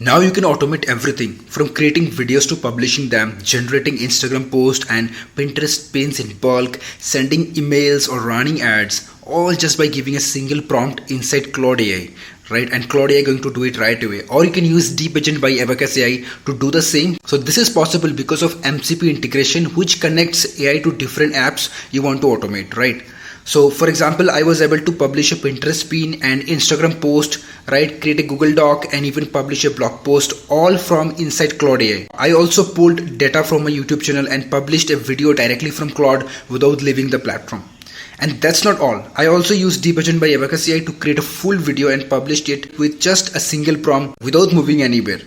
Now you can automate everything from creating videos to publishing them, generating Instagram posts and Pinterest pins in bulk, sending emails or running ads, all just by giving a single prompt inside Claude AI, right? And Claude AI going to do it right away. Or you can use DeepAgent by Abacus AI to do the same. So this is possible because of MCP integration, which connects AI to different apps you want to automate, right? So for example, I was able to publish a Pinterest pin and Instagram post, right? Create a Google Doc and even publish a blog post all from inside Claude AI. I also pulled data from my YouTube channel and published a video directly from Claude without leaving the platform. And that's not all. I also used DeepAgent by Abacus AI to create a full video and published it with just a single prompt without moving anywhere.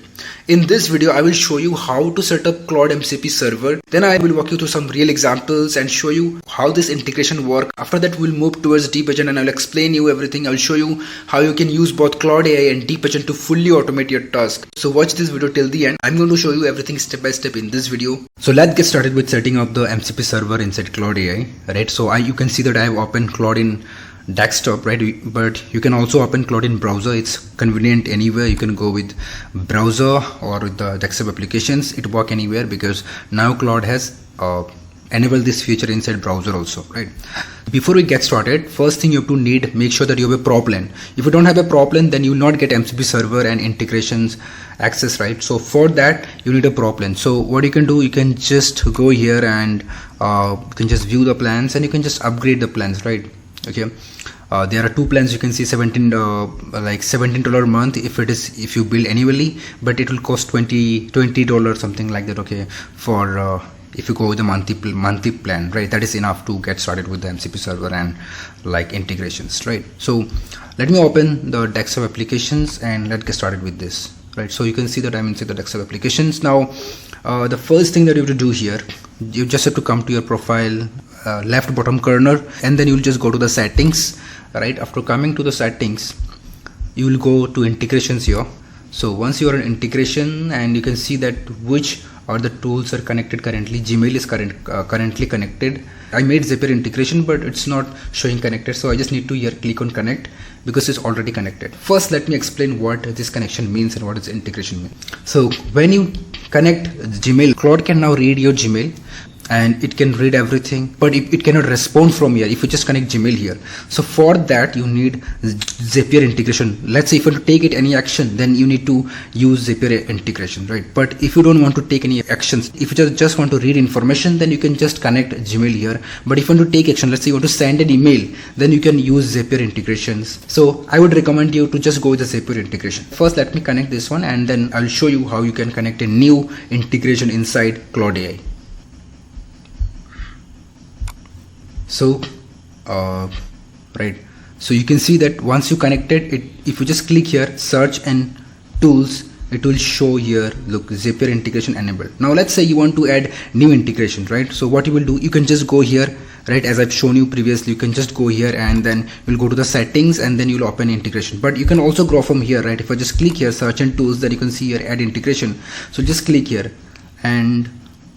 In this video, I will show you how to set up Claude MCP Server. Then I will walk you through some real examples and show you how this integration works. After that, we'll move towards DeepAgent and I'll explain you everything. I'll show you how you can use both Claude AI and DeepAgent to fully automate your task. So watch this video till the end. I'm going to show you everything step by step in this video. So let's get started with setting up the MCP server inside Claude AI, right? So you can see that I have opened Claude in desktop, right? But you can also open Claude in browser. It's convenient anywhere. You can go with browser or with the desktop applications. It work anywhere because now Claude has enabled this feature inside browser also, right? Before we get started, first thing you have to make sure that you have a pro plan. If you don't have a pro plan, then you will not get MCP server and integrations access, right? So for that you need a pro plan. So what you can do, you can just go here and you can just view the plans and you can just upgrade the plans, right? Okay, there are two plans. You can see $17 a month if you build annually, but it will cost $20 something like that. Okay, for if you go with the monthly plan, right? That is enough to get started with the MCP server and like integrations, right? So let me open the desktop applications and let's get started with this, right? So you can see that I'm inside the desktop applications now. The first thing that you have to do here, you just have to come to your profile, left bottom corner, and then you'll just go to the settings, right? After coming to the settings, you will go to integrations here. So once you are in integration, and you can see that which are the tools are connected currently. Gmail is currently connected. I made Zapier integration, but it's not showing connected, so I just need to here click on connect because it's already connected. First, let me explain what this connection means and what is integration mean. So when you connect Gmail, Claude can now read your Gmail and it can read everything, but it cannot respond from here if you just connect Gmail here. So for that you need Zapier integration. Let's say if you want to take it any action, then you need to use Zapier integration, right? But if you don't want to take any actions, if you just want to read information, then you can just connect Gmail here. But if you want to take action, let's say you want to send an email, then you can use Zapier integrations. So I would recommend you to just go with the Zapier integration. First, let me connect this one and then I'll show you how you can connect a new integration inside Claude AI. So right, so you can see that once you connected it, if you just click here search and tools, it will show here, look, Zapier integration enabled. Now let's say you want to add new integration, right? So what you will do, you can just go here, right? As I've shown you previously, you can just go here and then you'll go to the settings and then you'll open integration. But you can also grow from here, right? If I just click here search and tools, then you can see here add integration. So just click here and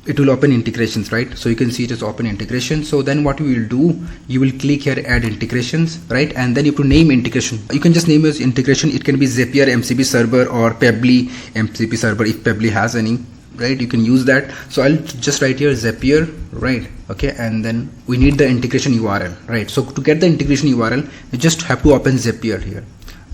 it will open integrations, right? So you can see it is open integration. So then what you will do, you will click here add integrations, right? And then you have to name integration. You can just name as integration. It can be Zapier MCP server or Pebbly MCP server if Pebbly has any, right? You can use that. So I'll just write here Zapier, right? Okay, and then we need the integration URL, right? So to get the integration URL, you just have to open Zapier here,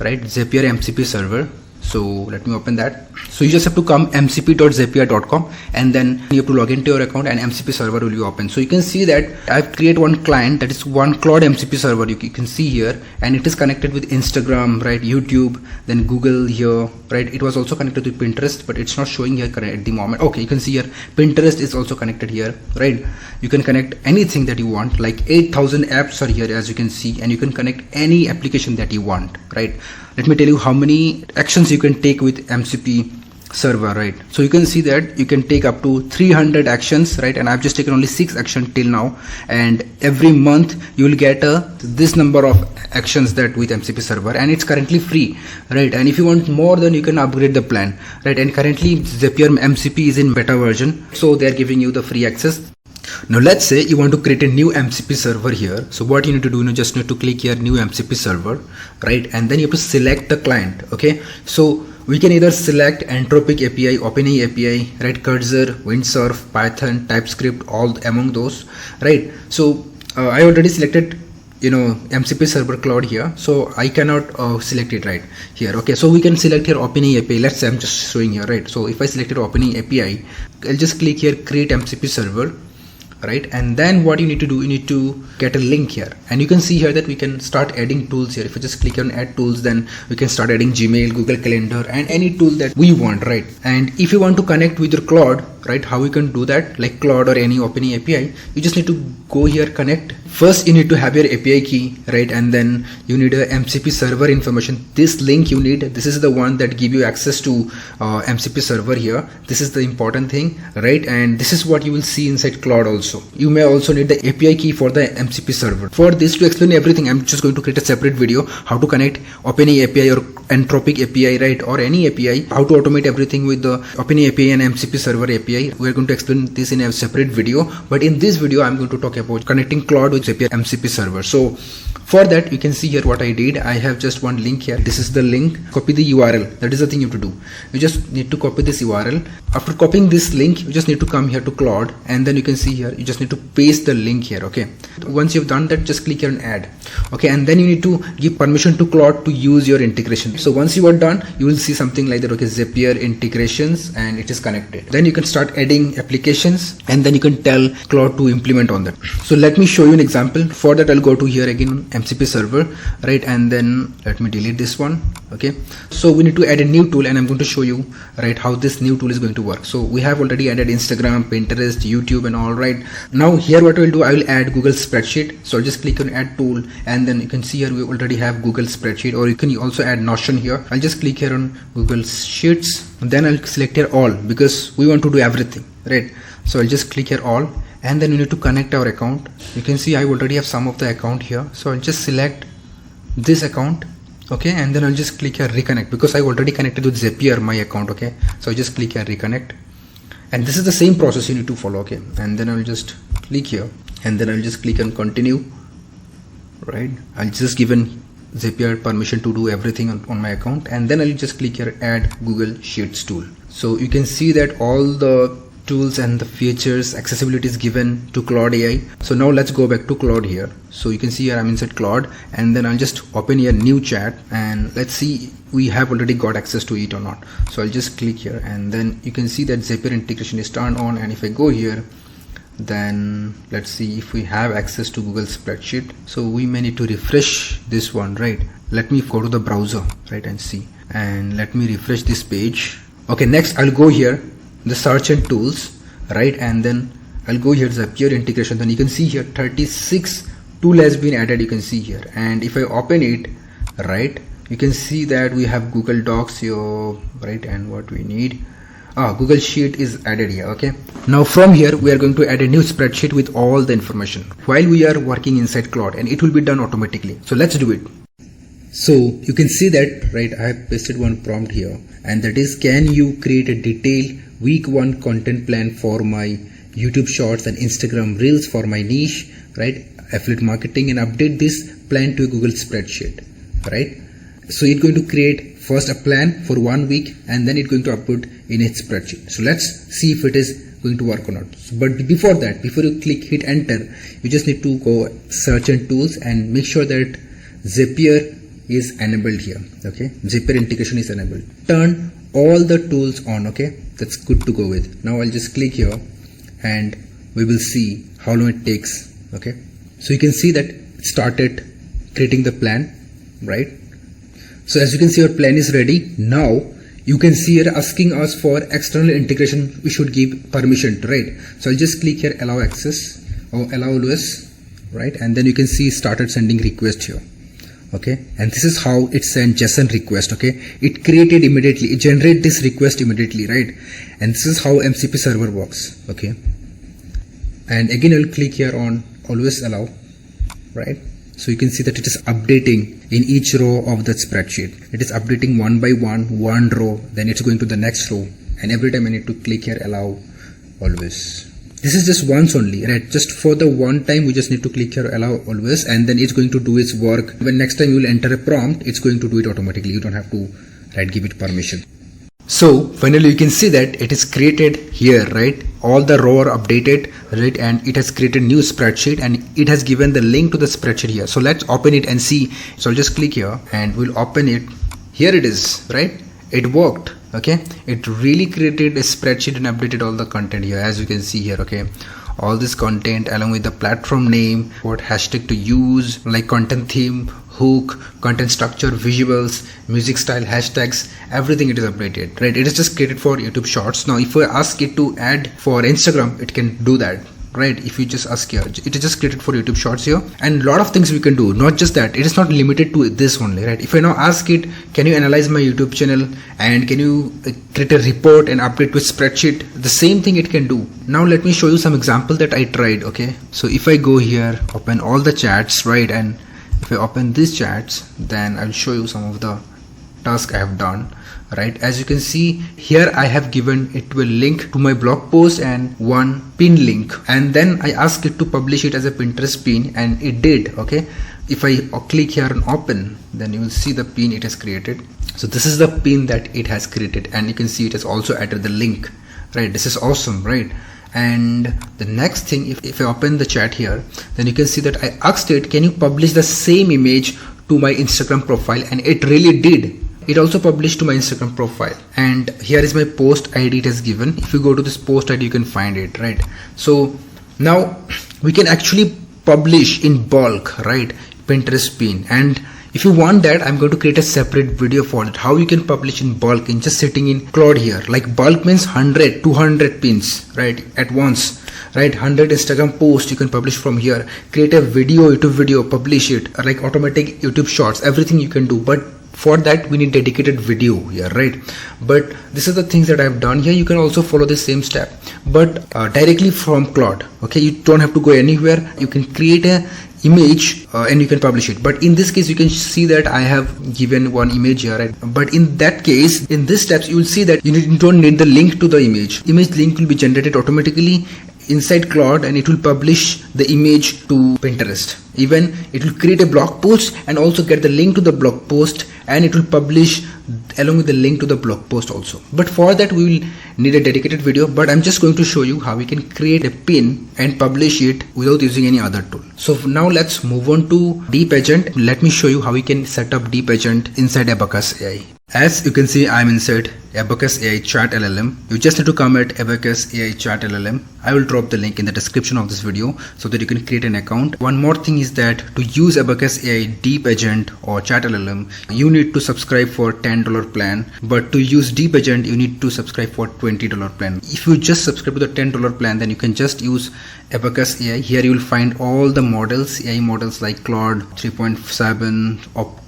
right? Zapier MCP server. So let me open that. So you just have to come mcp.zapier.com and then you have to log into your account and MCP server will be open. So you can see that I've created one client, that is one Claude MCP server. You can see here, and it is connected with Instagram, right? YouTube, then Google here, right? It was also connected with Pinterest, but it's not showing here at the moment. Okay, you can see here Pinterest is also connected here, right? You can connect anything that you want, like 8,000 apps are here as you can see, and you can connect any application that you want, right? Let me tell you how many actions you can take with MCP server, right? So you can see that you can take up to 300 actions, right? And I've just taken only 6 actions till now, and every month you will get this number of actions that with MCP server, and it's currently free, right? And if you want more, then you can upgrade the plan, right? And currently Zapier MCP is in beta version, so they're giving you the free access. Now let's say you want to create a new MCP server here. So what you need to do, you just need to click here new MCP server, right? And then you have to select the client. Okay, so we can either select Anthropic API, OpenAI API, right, Cursor, Windsurf, Python, TypeScript, all among those, right? So I already selected MCP server Claude here, so I cannot select it right here. Okay, so we can select here OpenAI API. Let's say I'm just showing here, right? So if I selected OpenAI API, I'll just click here create MCP server, right? And then what you need to do, you need to get a link here, and you can see here that we can start adding tools here. If you just click on add tools, then we can start adding Gmail, Google Calendar, and any tool that we want, right? And if you want to connect with your Claude, right, how we can do that, like Claude or any OpenAI API, you just need to go here, connect. First you need to have your API key, right? And then you need a MCP server information. This link you need, this is the one that give you access to MCP server here. This is the important thing, right? And this is what you will see inside Claude also. You may also need the API key for the MCP server. For this, to explain everything, I'm just going to create a separate video, how to connect OpenAI API or Anthropic API, right, or any API, how to automate everything with the OpenAI API and MCP server API. We're going to explain this in a separate video, but in this video I'm going to talk about connecting Claude with API MCP server. So for that, you can see here what I did. I have just one link here. This is the link. Copy the URL. That is the thing you have to do. You just need to copy this URL. After copying this link, you just need to come here to Claude, and then you can see here, you just need to paste the link here. Okay, once you've done that, just click here and add. Okay, and then you need to give permission to Claude to use your integration. So once you are done, you will see something like that. Okay, Zapier integrations, and it is connected. Then you can start adding applications, and then you can tell Claude to implement on that. So let me show you an example. For that, I'll go to here again, MCP server, right? And then let me delete this one. Okay, so we need to add a new tool, and I'm going to show you, right, how this new tool is going to work. So we have already added Instagram, Pinterest, YouTube, and all, right? Now here what I will do, I will add Google spreadsheet. So I'll just click on add tool, and then you can see here we already have Google spreadsheet, or you can also add Notion here. I'll just click here on Google Sheets, and then I'll select here all, because we want to do everything, right? So I'll just click here all, and then we need to connect our account. You can see I already have some of the account here, so I'll just select this account. Okay, and then I'll just click here reconnect, because I already connected with Zapier my account. Okay, so I just click here reconnect, and this is the same process you need to follow. Okay, and then I'll just click here, and then I'll just click on continue, right? I'll just given Zapier permission to do everything on my account, and then I'll just click here add Google Sheets tool. So you can see that all the tools and the features, accessibility is given to Claude AI. So now let's go back to Claude here. So you can see here I'm inside Claude, and then I'll just open here new chat, and let's see we have already got access to it or not. So I'll just click here, and then you can see that Zapier integration is turned on, and if I go here, then let's see if we have access to Google spreadsheet. So we may need to refresh this one, right? Let me go to the browser, right, and see, and let me refresh this page. Okay, next I'll go here the search and tools, right, and then I'll go here Zapier integration. Then you can see here 36 tool has been added, you can see here, and if I open it, right, you can see that we have Google Docs here, right, and what we need, Google Sheet is added here. Okay, now from here we are going to add a new spreadsheet with all the information while we are working inside Claude, and it will be done automatically. So let's do it. So you can see that, right, I have pasted one prompt here, and that is, can you create a detailed week 1 content plan for my YouTube shorts and Instagram reels for my niche, right, affiliate marketing, and update this plan to a Google spreadsheet, right? So it's going to create first a plan for 1 week, and then it's going to upload in its spreadsheet. So let's see if it is going to work or not. But before that, before you hit enter, you just need to go search and tools and make sure that Zapier is enabled here. Okay, Zapier integration is enabled. Turn all the tools on. Okay, that's good to go with. Now I'll just click here, and we will see how long it takes. Okay, so you can see that it started creating the plan, right? So as you can see, our plan is ready. Now you can see here asking us for external integration. We should give permission, right? So I'll just click here allow access or allow always, right? And then you can see started sending request here. Okay, and this is how it sent JSON request. Okay, it created immediately, it generated this request immediately, right? And this is how MCP server works. Okay, and again I'll click here on always allow, right? So you can see that it is updating in each row of that spreadsheet. It is updating one by one row, then it's going to the next row, and every time I need to click here allow always. This is just once only, right? Just for the one time we just need to click here allow always, and then it's going to do its work. When next time you will enter a prompt, it's going to do it automatically. You don't have to, right, give it permission. So finally you can see that it is created here, right? All the row are updated, right? And it has created new spreadsheet and it has given the link to the spreadsheet here. So let's open it and see. So I'll just click here and we'll open it. Here it is, right? It worked. Okay, it really created a spreadsheet and updated all the content here, as you can see here. Okay, all this content along with the platform name, what hashtag to use, like content theme, hook, content structure, visuals, music style, hashtags, everything it is updated, right? It is just created for YouTube Shorts. Now if I ask it to add for Instagram, it can do that, right? If you just ask here, it is just created for YouTube Shorts here, and a lot of things we can do. Not just that, it is not limited to this only, right? If I now ask it, can you analyze my YouTube channel and can you create a report and update to a spreadsheet, the same thing it can do. Now let me show you some example that I tried. Okay, so if I go here, open all the chats, right? And if I open these chats, then I'll show you some of the tasks I have done, right? As you can see here, I have given it to a link to my blog post and one pin link, and then I asked it to publish it as a Pinterest pin, and it did. Okay, if I click here and open, then you will see the pin it has created. So this is the pin that it has created, and you can see it has also added the link, right? This is awesome, right? And the next thing, if I open the chat here, then you can see that I asked it, can you publish the same image to my Instagram profile, and it really did. It also published to my Instagram profile, and here is my post ID it has given. If you go to this post ID, you can find it, right? So now we can actually publish in bulk, right? Pinterest pin. And if you want that, I'm going to create a separate video for it, how you can publish in bulk in just sitting in Claude here. Like bulk means 100, 200 pins, right? At once, right? 100 Instagram posts you can publish from here. Create a video, YouTube video, publish it, like automatic YouTube Shorts, everything you can do. But for that we need dedicated video here, right? But this is the things that I've done here. You can also follow the same step, but directly from Claude. Okay, you don't have to go anywhere. You can create a image and you can publish it. But in this case, you can see that I have given one image here, right? But in that case, in these steps, you will see that you don't need the link to the image. Image link will be generated automatically inside Claude, and it will publish the image to Pinterest. Even it will create a blog post and also get the link to the blog post, and it will publish along with the link to the blog post also. But for that we will need a dedicated video, but I'm just going to show you how we can create a pin and publish it without using any other tool. So now let's move on to DeepAgent. Let me show you how we can set up DeepAgent inside Abacus AI. As you can see, I'm inside Abacus AI Chat LLM. You just need to come at Abacus AI Chat LLM. I will drop the link in the description of this video so that you can create an account. One more thing is that to use Abacus AI DeepAgent or Chat LLM, you need to subscribe for $10 plan. But to use DeepAgent, you need to subscribe for $20 plan. If you just subscribe to the $10 plan, then you can just use Abacus AI. Here you will find all the models, AI models like Claude 3.7,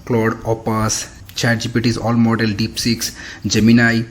Claude Opus, ChatGPT is all model, DeepSeek, Gemini,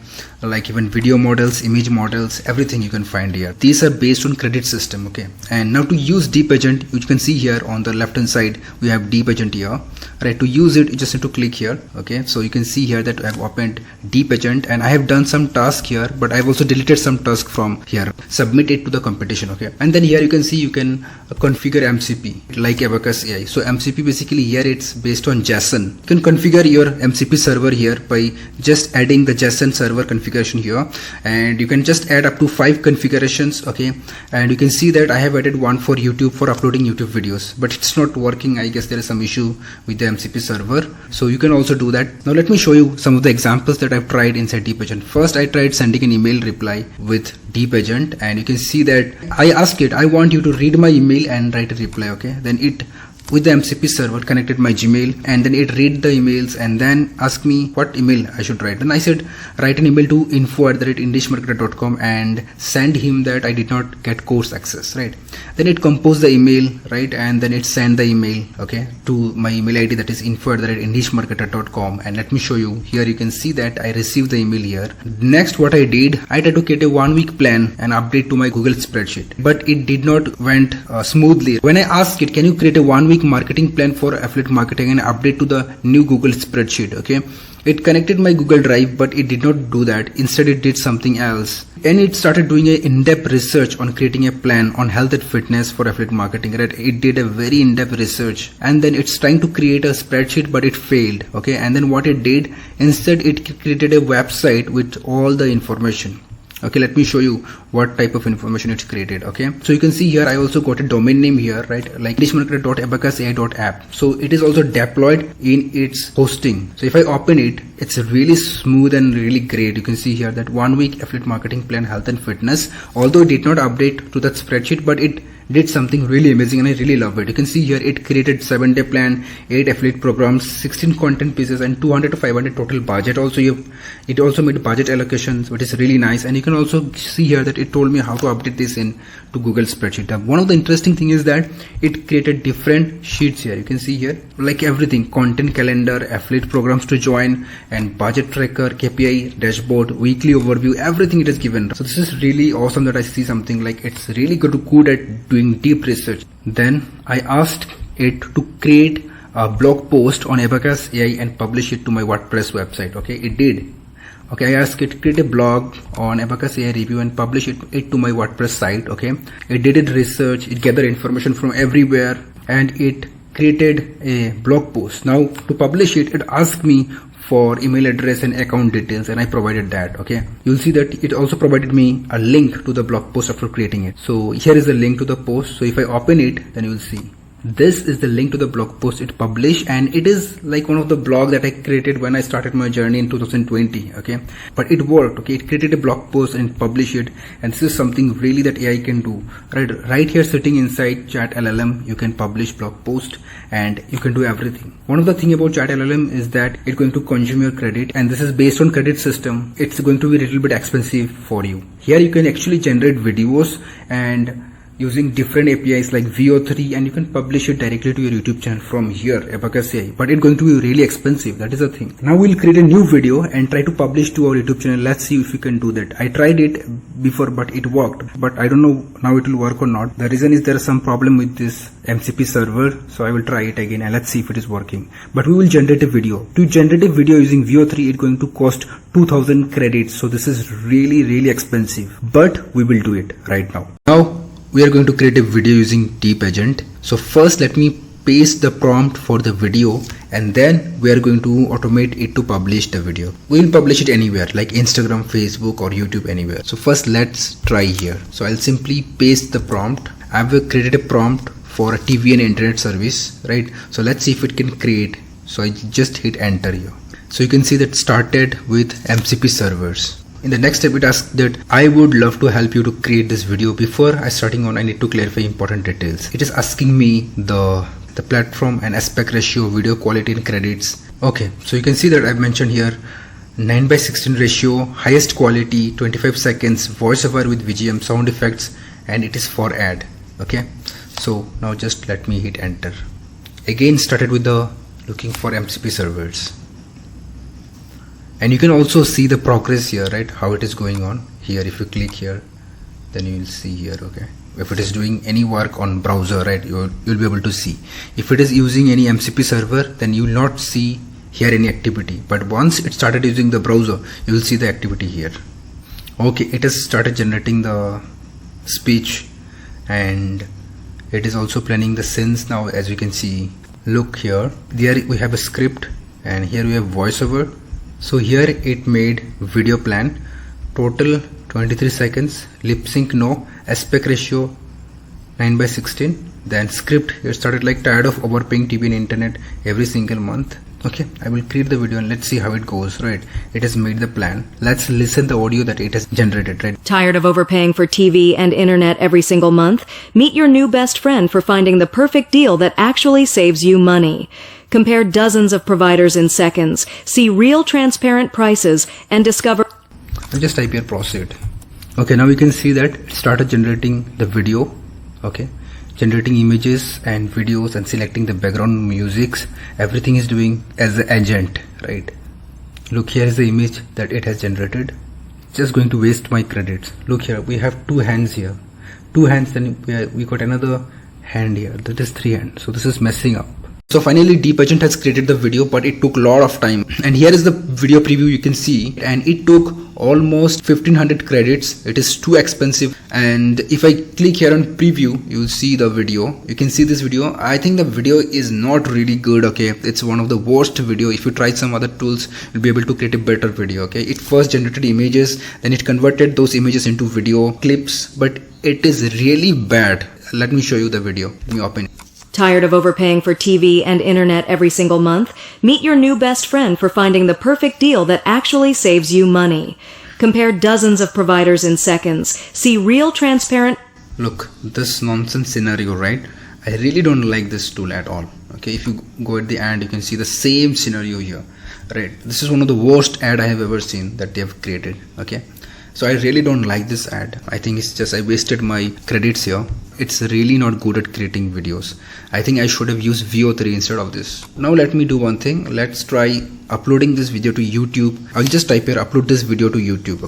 like even video models, image models, everything you can find here. These are based on credit system. Okay, and now to use DeepAgent, you can see here on the left hand side we have DeepAgent here, right? To use it, you just need to click here. Okay, so you can see here that I have opened DeepAgent, and I have done some task here, but I've also deleted some task from here, submit it to the competition. Okay, and then here you can see you can configure MCP like Abacus AI. So MCP basically here it's based on JSON. You can configure your MCP server here by just adding the JSON server configuration here, and you can just add up to 5 configurations. Okay, and you can see that I have added one for YouTube for uploading YouTube videos, but it's not working. I guess there is some issue with the MCP server, so you can also do that. Now let me show you some of the examples that I've tried inside DeepAgent. First, I tried sending an email reply with DeepAgent, and you can see that I asked it, I want you to read my email and write a reply. Okay, then it with the MCP server connected my Gmail, and then it read the emails and then asked me what email I should write. Then I said write an email to info@indishmarketer.com and send him that I did not get course access, right? Then it composed the email, right? And then it sent the email, okay, to my email ID, that is info@indishmarketer.com. And let me show you here. You can see that I received the email here. Next, what I did, I tried to create a 1-week plan and update to my Google spreadsheet, but it did not went smoothly. When I asked it, can you create a 1-week week marketing plan for affiliate marketing and update to the new Google spreadsheet. Okay, it connected my Google Drive, but it did not do that. Instead it did something else, and it started doing a in-depth research on creating a plan on health and fitness for affiliate marketing, right? It did a very in-depth research, and then it's trying to create a spreadsheet, but it failed. Okay, and then what it did, instead it created a website with all the information. Okay, let me show you what type of information it's created. Okay, so you can see here I also got a domain name here, right? Like englishmarketer.abacusai.app. So it is also deployed in its hosting. So if I open it, it's really smooth and really great. You can see here that 1 week affiliate marketing plan, health and fitness. Although it did not update to that spreadsheet, but it did something really amazing and I really love it. You can see here it created 7-day plan, 8 affiliate programs, 16 content pieces, and 200 to 500 total budget. Also it also made budget allocations, which is really nice. And you can also see here that it told me how to update this in to Google spreadsheet. Now, one of the interesting thing is that it created different sheets here. You can see here like everything: content calendar, affiliate programs to join, and budget tracker, KPI dashboard, weekly overview, everything it is given. So this is really awesome that I see something like it's really good at doing deep research. Then I asked it to create a blog post on Abacus AI and publish it to my WordPress website. Okay, it did. Okay, I asked it to create a blog on Abacus AI review and publish it to my WordPress site. Okay, it did its research, it gathered information from everywhere, and it created a blog post. Now to publish it, it asked me for email address and account details, and I provided that. Okay, you'll see that it also provided me a link to the blog post after creating it. So here is the link to the post. So if I open it, then you will see this is the link to the blog post it published, and it is like one of the blog that I created when I started my journey in 2020. Okay, but it worked. Okay, it created a blog post and published it, and this is something really that AI can do. Right here, sitting inside Chat LLM, you can publish blog post and you can do everything. One of the thing about Chat LLM is that it's going to consume your credit, and this is based on credit system. It's going to be a little bit expensive for you. Here you can actually generate videos and using different APIs like VO3, and you can publish it directly to your YouTube channel from here, Abacus AI, but it's going to be really expensive. That is the thing. Now we'll create a new video and try to publish to our YouTube channel. Let's see if we can do that. I tried it before, but it worked, but I don't know now it will work or not. The reason is there is some problem with this MCP server, so I will try it again and let's see if it is working. But we will generate a video. To generate a video using VO3, it's going to cost 2000 credits, so this is really expensive, but we will do it right now. Now we are going to create a video using DeepAgent. So first let me paste the prompt for the video, and then we are going to automate it to publish the video. We will publish it anywhere like Instagram, Facebook, or YouTube, anywhere. So first let's try here. So I'll simply paste the prompt. I've created a prompt for a TV and internet service, right? So let's see if it can create. So I just hit enter here. So you can see that started with MCP servers. In the next step, it asks that I would love to help you to create this video. Before I starting on, I need to clarify important details. It is asking me the platform and aspect ratio, video quality, and credits. Okay, so you can see that I've mentioned here 9:16 ratio, highest quality, 25 seconds, voiceover with VGM, sound effects, and it is for ad. Okay, so now just let me hit enter. Again started with the looking for MCP servers. And you can also see the progress here, right? How it is going on here. If you click here, then you will see here. Okay, if it is doing any work on browser, right, you'll be able to see. If it is using any MCP server, then you will not see here any activity, but once it started using the browser, you will see the activity here. Okay, it has started generating the speech, and it is also planning the scenes. Now as you can see, look here, there we have a script, and here we have voiceover. So here it made video plan, total 23 seconds, lip sync no, aspect ratio 9:16. Then script, it started like tired of overpaying TV and internet every single month. Okay, I will create the video and let's see how it goes. Right, it has made the plan. Let's listen the audio that it has generated. Right, tired of overpaying for TV and internet every single month? Meet your new best friend for finding the perfect deal that actually saves you money. Compare dozens of providers in seconds, see real transparent prices, and discover. I'll just type here proceed. Okay, now we can see that it started generating the video. Okay, generating images and videos and selecting the background musics. Everything is doing as an agent, right? Look, here is the image that it has generated. Just going to waste my credits. Look here, we have two hands here. Two hands, then we got another hand here. That is 3 hands. So this is messing up. So finally DeepAgent has created the video, but it took a lot of time. And here is the video preview you can see, and it took almost 1500 credits. It is too expensive. And if I click here on preview, you will see the video. You can see this video. I think the video is not really good. Okay, it's one of the worst video. If you try some other tools, you'll be able to create a better video. Okay, it first generated images, then it converted those images into video clips, but it is really bad. Let me show you the video. Let me open it. Tired of overpaying for TV and internet every single month? Meet your new best friend for finding the perfect deal that actually saves you money. Compare dozens of providers in seconds. See real transparent... Look, this nonsense scenario, right? I really don't like this tool at all. Okay, if you go at the end, you can see the same scenario here, right? This is one of the worst ad I have ever seen that they have created. Okay, so I really don't like this ad. I think it's just I wasted my credits here. It's really not good at creating videos. I think I should have used VO3 instead of this. Now let me do one thing. Let's try uploading this video to YouTube. I'll just type here upload this video to YouTube.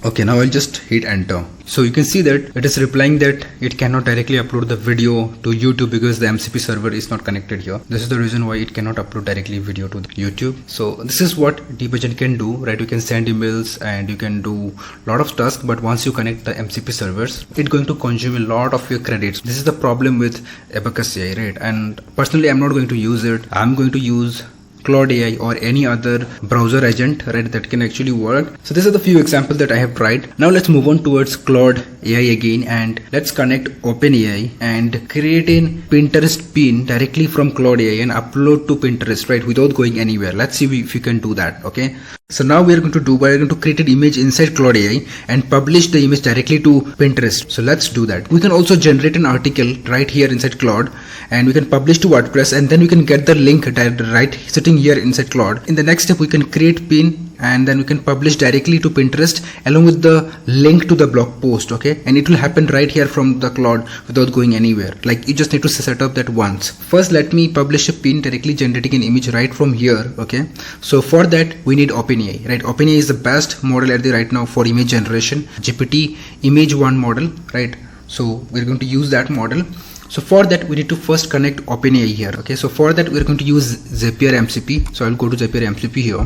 Okay, now I'll just hit enter. So you can see that it is replying that it cannot directly upload the video to YouTube because the MCP server is not connected here. This is the reason why it cannot upload directly video to YouTube. So this is what DeepAgent can do, right? You can send emails and you can do a lot of tasks, but once you connect the MCP servers, it's going to consume a lot of your credits. This is the problem with Abacus AI, right? And personally, I'm not going to use it. I'm going to use Claude AI or any other browser agent, right, that can actually work. So these are the few examples that I have tried. Now let's move on towards Claude AI again, and let's connect OpenAI and create a Pinterest pin directly from Claude AI and upload to Pinterest, right, without going anywhere. Let's see if you can do that. Okay, so now we're going to create an image inside Claude AI and publish the image directly to Pinterest. So let's do that. We can also generate an article right here inside Claude, and we can publish to WordPress, and then we can get the link right sitting here inside Claude. In the next step, we can create pin and then we can publish directly to Pinterest along with the link to the blog post. Okay, and it will happen right here from the Claude without going anywhere. Like, you just need to set up that once. First, let me publish a pin directly generating an image right from here. Okay, so for that we need OpenAI, right? OpenAI is the best model at the right now for image generation, GPT image 1 model, right? So we're going to use that model. So for that we need to first connect OpenAI here. Okay, so for that we're going to use Zapier MCP. So I'll go to Zapier MCP here,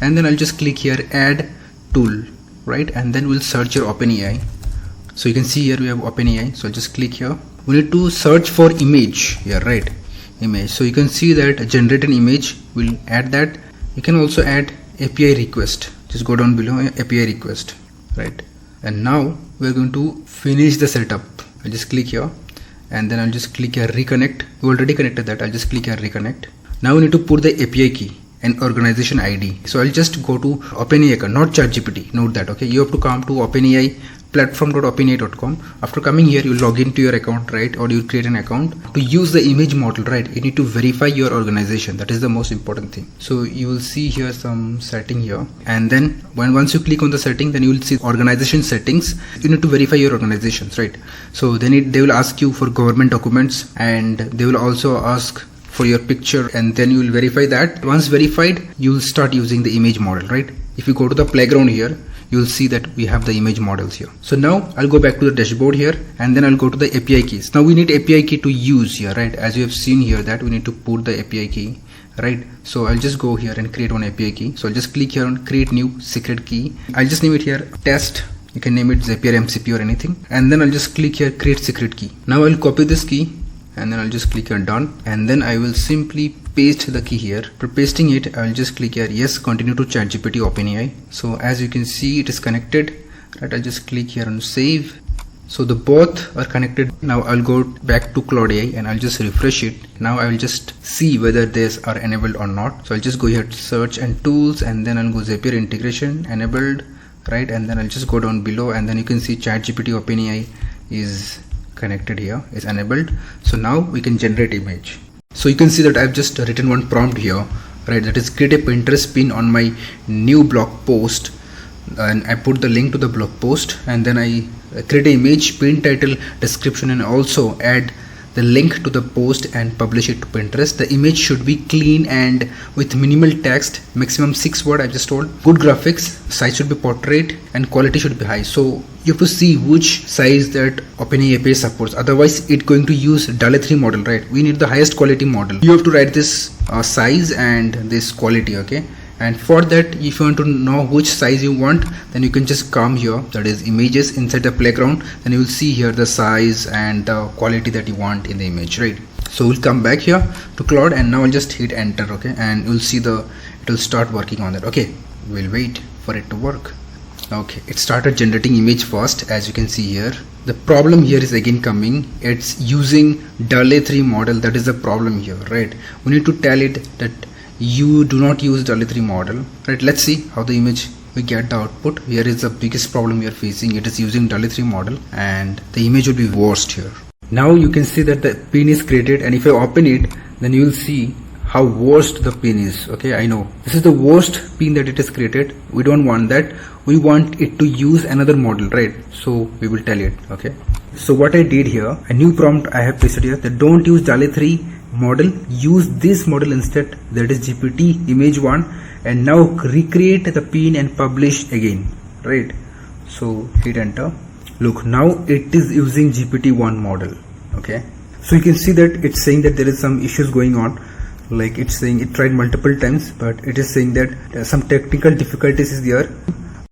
and then I'll just click here add tool, right? And then we'll search your OpenAI. So you can see here we have OpenAI. So I'll just click here. We need to search for image here, right? Image. So you can see that generate an image. We'll add that. You can also add API request. Just go down below API request, right? And now we're going to finish the setup. I'll just click here, and then I'll just click here reconnect. We already connected that. I'll just click here reconnect. Now we need to put the API key and organization ID. So I'll just go to OpenAI account, not ChatGPT. Note that. Okay, you have to come to OpenAI platform.openai.com. After coming here, you log into your account, right? Or you create an account. To use the image model, right, you need to verify your organization. That is the most important thing. So you will see here some setting here, and then once you click on the setting, then you will see organization settings. You need to verify your organizations, right? So then they will ask you for government documents, and they will also ask for your picture, and then you will verify that. Once verified, you will start using the image model, right? If you go to the playground here, you will see that we have the image models here. So now I'll go back to the dashboard here, and then I'll go to the API keys. Now we need API key to use here, right? As you have seen here that we need to put the API key, right? So I'll just go here and create one API key. So I'll just click here on create new secret key. I'll just name it here test. You can name it Zapier MCP or anything. And then I'll just click here create secret key. Now I'll copy this key, and then I'll just click here done, and then I will simply paste the key here. For pasting it, I'll just click here yes, continue to ChatGPT OpenAI. So as you can see, it is connected, right? I'll just click here on save. So the both are connected. Now I'll go back to Claude AI and I'll just refresh it. Now I will just see whether these are enabled or not. So I'll just go here to search and tools, and then I'll go Zapier integration enabled, right? And then I'll just go down below, and then you can see ChatGPT OpenAI is connected here, is enabled. So now we can generate image. So you can see that I've just written one prompt here, right? That is create a Pinterest pin on my new blog post, and I put the link to the blog post, and then I create an image, pin, title, description, and also add the link to the post and publish it to Pinterest. The image should be clean and with minimal text, maximum 6 words I just told. Good graphics, size should be portrait and quality should be high. So you have to see which size that OpenAI API supports, otherwise it's going to use DALL-E 3 model, right? We need the highest quality model. You have to write this size and this quality, okay? And for that, if you want to know which size you want, then you can just come here, that is images, inside the playground, and you will see here the size and the quality that you want in the image, right? So we'll come back here to Claude, and now I'll just hit enter, okay, and you'll see it will start working on that. Okay, we'll wait for it to work. Okay, it started generating image first, as you can see here. The problem here is again coming, it's using DALL-E 3 model. That is the problem here, right? We need to tell it that you do not use DALL-E 3 model, right? Let's see how the image we get the output. Here is the biggest problem we are facing. It is using DALL-E 3 model and the image will be worst here. Now you can see that the pin is created, and if I open it, then you will see how worst the pin is. Okay, I know this is the worst pin that it is created. We don't want that. We want it to use another model, right? So we will tell it. Okay, so what I did here, a new prompt I have pasted here, that don't use DALL-E 3 model, use this model instead, that is GPT image 1, and now recreate the pin and publish again, right? So hit enter. Look, now it is using GPT-1 model. Okay, so you can see that it's saying that there is some issues going on, like it's saying it tried multiple times, but it is saying that some technical difficulties is there.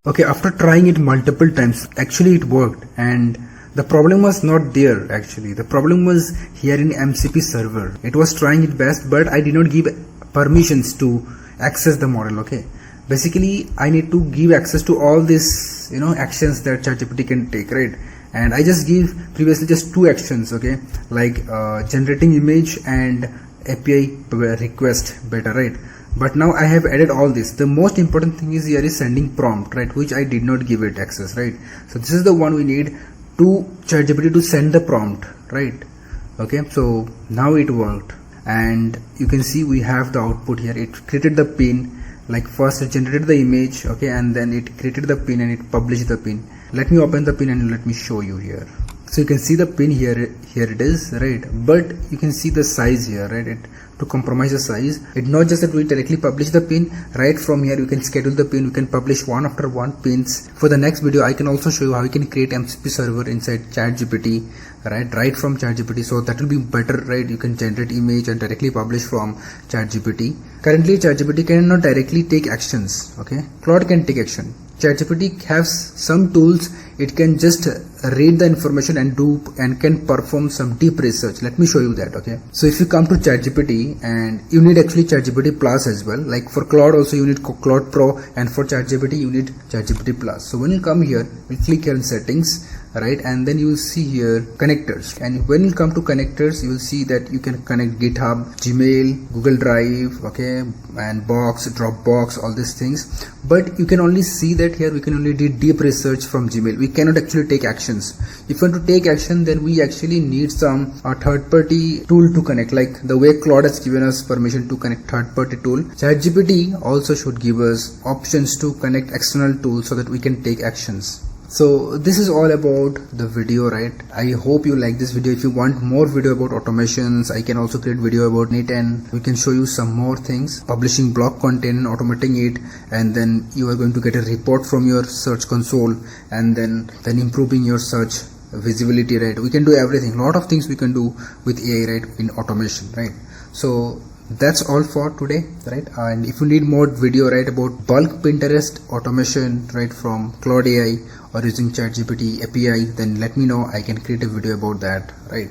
Okay, after trying it multiple times, actually it worked, and the problem was not there actually. The problem was here in MCP server. It was trying its best, but I did not give permissions to access the model. Okay, basically I need to give access to all these actions that ChatGPT can take, right? And I just give previously just 2 actions, okay, like generating image and API request beta, right? But now I have added all this. The most important thing is here is sending prompt, right, which I did not give it access, right? So this is the one we need to ChatGPT to send the prompt, right? Okay, so now it worked, and you can see we have the output here. It created the pin, like first it generated the image, okay, and then it created the pin and it published the pin. Let me open the pin and let me show you here. So you can see the pin here it is, right? But you can see the size here, right? To compromise the size, it not just that we directly publish the pin. Right from here you can schedule the pin, you can publish one after one pins. For the next video I can also show you how you can create MCP server inside ChatGPT, right from ChatGPT. So that will be better, right? You can generate image and directly publish from ChatGPT. Currently ChatGPT cannot directly take actions, okay? Claude can take action. ChatGPT has some tools, it can just read the information and can perform some deep research. Let me show you that, okay? So if you come to ChatGPT, and you need actually ChatGPT Plus as well, like for Claude also you need Claude Pro, and for ChatGPT you need ChatGPT Plus. So when you come here, we click here in settings, right, and then you will see here connectors, and when you come to connectors you will see that you can connect GitHub, Gmail, Google Drive, okay, and Box, Dropbox, all these things. But you can only see that here we can only do deep research from Gmail. We cannot actually take actions. If you want to take action, then we actually need some third-party tool to connect, like the way Claude has given us permission to connect third-party tool. ChatGPT also should give us options to connect external tools so that we can take actions. So this is all about the video, right? I hope you like this video. If you want more video about automations, I can also create video about it, and we can show you some more things, publishing blog content, automating it, and then you are going to get a report from your search console, and then improving your search visibility, right? We can do everything, a lot of things we can do with AI, right, in automation, right? So that's all for today, right? And if you need more video, right, about bulk Pinterest automation, right, from Claude AI or using ChatGPT API, then let me know. I can create a video about that, right?